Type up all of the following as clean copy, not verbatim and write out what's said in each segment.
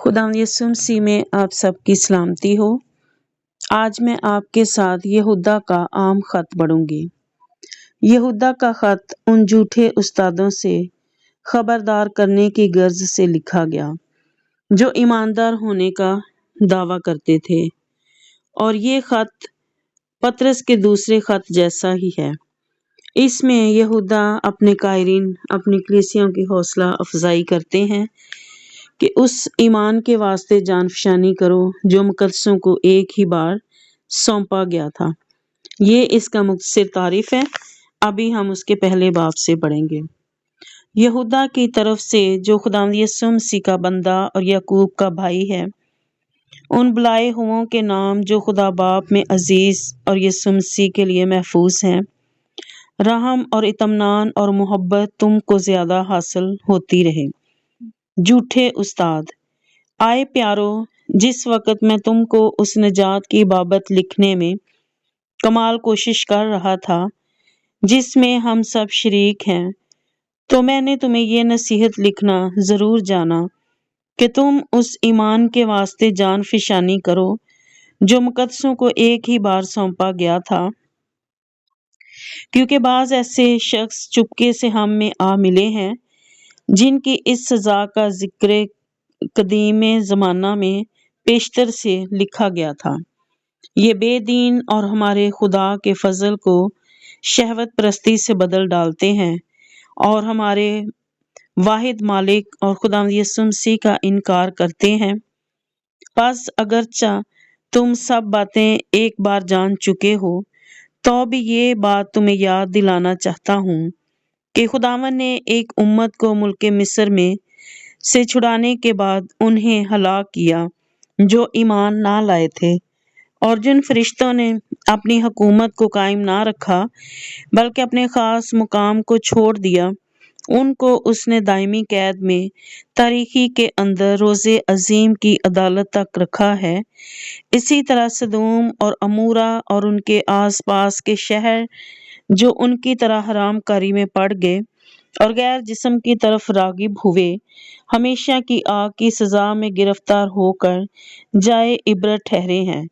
خداوند یسوع مسیح میں آپ سب کی سلامتی ہو۔ آج میں آپ کے ساتھ یہودا کا عام خط پڑھوں گی۔ یہودا کا خط ان جھوٹے استادوں سے خبردار کرنے کی غرض سے لکھا گیا جو ایماندار ہونے کا دعویٰ کرتے تھے، اور یہ خط پطرس کے دوسرے خط جیسا ہی ہے۔ اس میں یہودا اپنے قائرین اپنی کلیسیوں کی حوصلہ افزائی کرتے ہیں کہ اس ایمان کے واسطے جان فشانی کرو جو مقدسوں کو ایک ہی بار سونپا گیا تھا۔ یہ اس کا مختصر تعریف ہے۔ ابھی ہم اس کے پہلے باب سے پڑھیں گے۔ یہودا کی طرف سے جو خداوند یسوع مسیح کا بندہ اور یعقوب کا بھائی ہے، ان بلائے ہوئوں کے نام جو خدا باپ میں عزیز اور یسوع مسیح کے لیے محفوظ ہیں، رحم اور اطمینان اور محبت تم کو زیادہ حاصل ہوتی رہے۔ جھوٹے استاد، آئے پیارو، جس وقت میں تم کو اس نجات کی بابت لکھنے میں کمال کوشش کر رہا تھا جس میں ہم سب شریک ہیں، تو میں نے تمہیں یہ نصیحت لکھنا ضرور جانا کہ تم اس ایمان کے واسطے جان فشانی کرو جو مقدسوں کو ایک ہی بار سونپا گیا تھا، کیونکہ بعض ایسے شخص چپکے سے ہم میں آ ملے ہیں جن کی اس سزا کا ذکر قدیم زمانہ میں پیشتر سے لکھا گیا تھا۔ یہ بے دین اور ہمارے خدا کے فضل کو شہوت پرستی سے بدل ڈالتے ہیں اور ہمارے واحد مالک اور خداوند یسوع مسیح کا انکار کرتے ہیں۔ پس اگرچہ تم سب باتیں ایک بار جان چکے ہو، تو بھی یہ بات تمہیں یاد دلانا چاہتا ہوں کہ خداوند نے ایک امت کو ملک مصر میں سے چھڑانے کے بعد انہیں ہلاک کیا جو ایمان نہ لائے تھے، اور جن فرشتوں نے اپنی حکومت کو قائم نہ رکھا بلکہ اپنے خاص مقام کو چھوڑ دیا، ان کو اس نے دائمی قید میں تاریکی کے اندر روز عظیم کی عدالت تک رکھا ہے۔ اسی طرح سدوم اور عمورہ اور ان کے آس پاس کے شہر جو ان کی طرح حرام کاری میں پڑ گئے اور غیر جسم کی طرف راغب ہوئے، ہمیشہ کی آگ کی سزا میں گرفتار ہو کر جائے عبرت ٹھہرے ہیں۔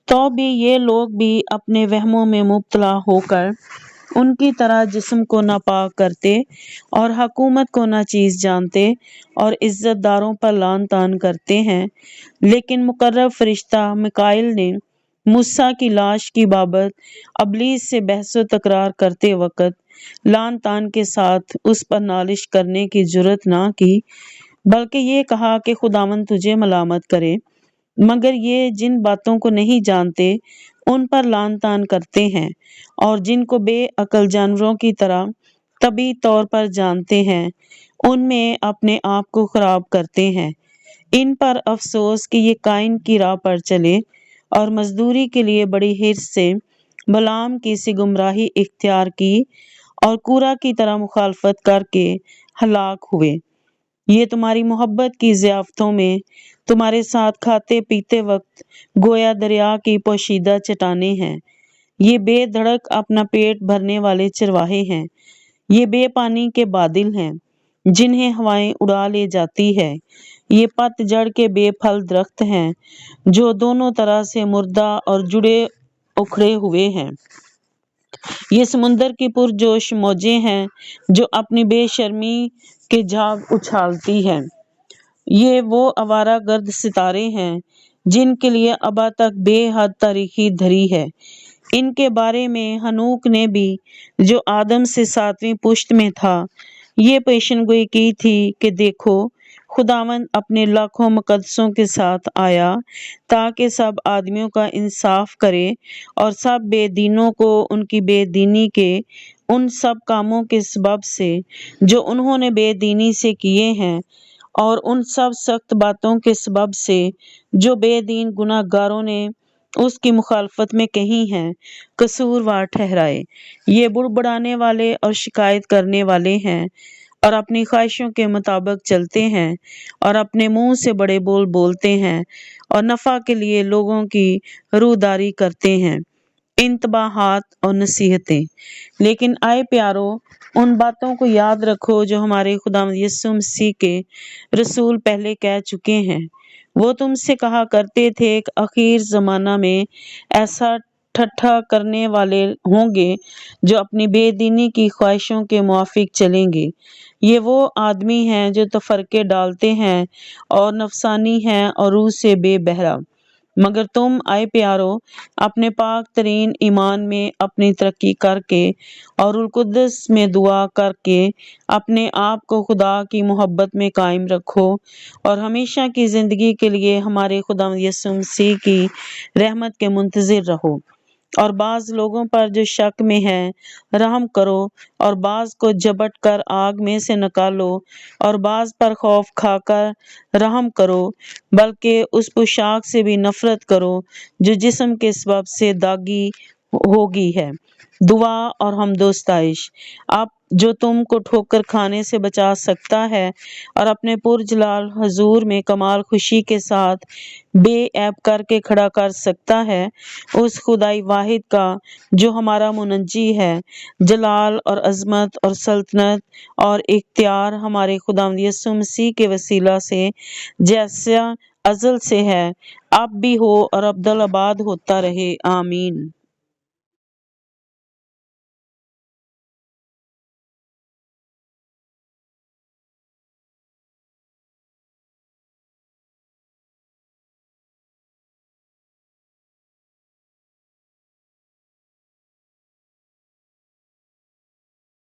تو بھی یہ لوگ بھی اپنے وہموں میں مبتلا ہو کر ان کی طرح جسم کو ناپاک کرتے اور حکومت کو ناچیز جانتے اور عزت داروں پر لعن طعن کرتے ہیں۔ لیکن مقرب فرشتہ میکائیل نے موسیٰ کی لاش کی بابت ابلیس سے بحث و تکرار کرتے وقت لعن طعن کے ساتھ اس پر نالش کرنے کی جرأت نہ کی، بلکہ یہ کہا کہ خداوند تجھے ملامت کرے، مگر یہ جن باتوں کو نہیں جانتے ان پر لعن طعن کرتے ہیں، اور جن کو بے عقل جانوروں کی طرح طبعی طور پر جانتے ہیں ان میں اپنے آپ کو خراب کرتے ہیں۔ ان پر افسوس کہ یہ قائن کی راہ پر چلے اور مزدوری کے لیے بڑی حرص سے بلعام کی سی گمراہی اختیار کی اور کورہ کی طرح مخالفت کر کے ہلاک ہوئے۔ یہ تمہاری محبت کی ضیافتوں میں تمہارے ساتھ کھاتے پیتے وقت گویا دریا کی پوشیدہ چٹانیں ہیں۔ یہ بے دھڑک اپنا پیٹ بھرنے والے چرواہے ہیں۔ یہ بے پانی کے بادل ہیں جنہیں ہوائیں اڑا لے جاتی ہے۔ یہ پت جڑ کے بے پھل درخت ہیں جو دونوں طرح سے مردہ اور جڑے اکھڑے ہوئے ہیں۔ یہ سمندر کی پرجوش موجیں ہیں جو اپنی بے شرمی کے جھاگ اچھالتی ہیں۔ یہ وہ آوارہ گرد ستارے ہیں جن کے لیے ابا تک بے حد تاریکی دھری ہے۔ ان کے بارے میں ہنوک نے بھی جو آدم سے 7ویں پشت میں تھا یہ پیشن گوئی کی تھی کہ دیکھو، خداوند اپنے لاکھوں مقدسوں کے ساتھ آیا تاکہ سب آدمیوں کا انصاف کرے اور سب بے دینوں کو ان کی بے دینی کے ان سب کاموں کے سبب سے جو انہوں نے بے دینی سے کیے ہیں اور ان سب سخت باتوں کے سبب سے جو بے دین گناہ گاروں نے اس کی مخالفت میں کہی ہیں، قصوروار ٹھہرائے۔ یہ بڑبڑانے والے اور شکایت کرنے والے ہیں اور اپنی خواہشوں کے مطابق چلتے ہیں اور اپنے منہ سے بڑے بول بولتے ہیں اور نفع کے لیے لوگوں کی روداری کرتے ہیں۔ انتباہات اور نصیحتیں۔ لیکن آئے پیارو، ان باتوں کو یاد رکھو جو ہمارے خداوند یسوع مسیح کے رسول پہلے کہہ چکے ہیں۔ وہ تم سے کہا کرتے تھے کہ آخر زمانہ میں ایسا ٹھٹھا کرنے والے ہوں گے جو اپنی بے دینی کی خواہشوں کے موافق چلیں گے۔ یہ وہ آدمی ہیں جو تفرقے ڈالتے ہیں اور نفسانی ہیں اور روح سے بے بہرا۔ مگر تم آئے پیارو، اپنے پاک ترین ایمان میں اپنی ترقی کر کے اور روح القدس میں دعا کر کے اپنے آپ کو خدا کی محبت میں قائم رکھو اور ہمیشہ کی زندگی کے لیے ہمارے خداوند یسوع مسیح کی رحمت کے منتظر رہو۔ اور بعض لوگوں پر جو شک میں ہیں رحم کرو، اور بعض کو جبٹ کر آگ میں سے نکالو، اور بعض پر خوف کھا کر رحم کرو، بلکہ اس پوشاک سے بھی نفرت کرو جو جسم کے سبب سے داغی ہوگی ہے، دعا اور حمد و ستائش۔ اب جو تم کو ٹھوکر کھانے سے بچا سکتا ہے اور اپنے پرجلال حضور میں کمال خوشی کے ساتھ بے عیب کر کے کھڑا کر سکتا ہے، اس خدائی واحد کا جو ہمارا منجی ہے، جلال اور عظمت اور سلطنت اور اختیار ہمارے خداوند یسوع مسیح کے وسیلہ سے جیسا ازل سے ہے، اب بھی ہو اور ابدالآباد ہوتا رہے، آمین۔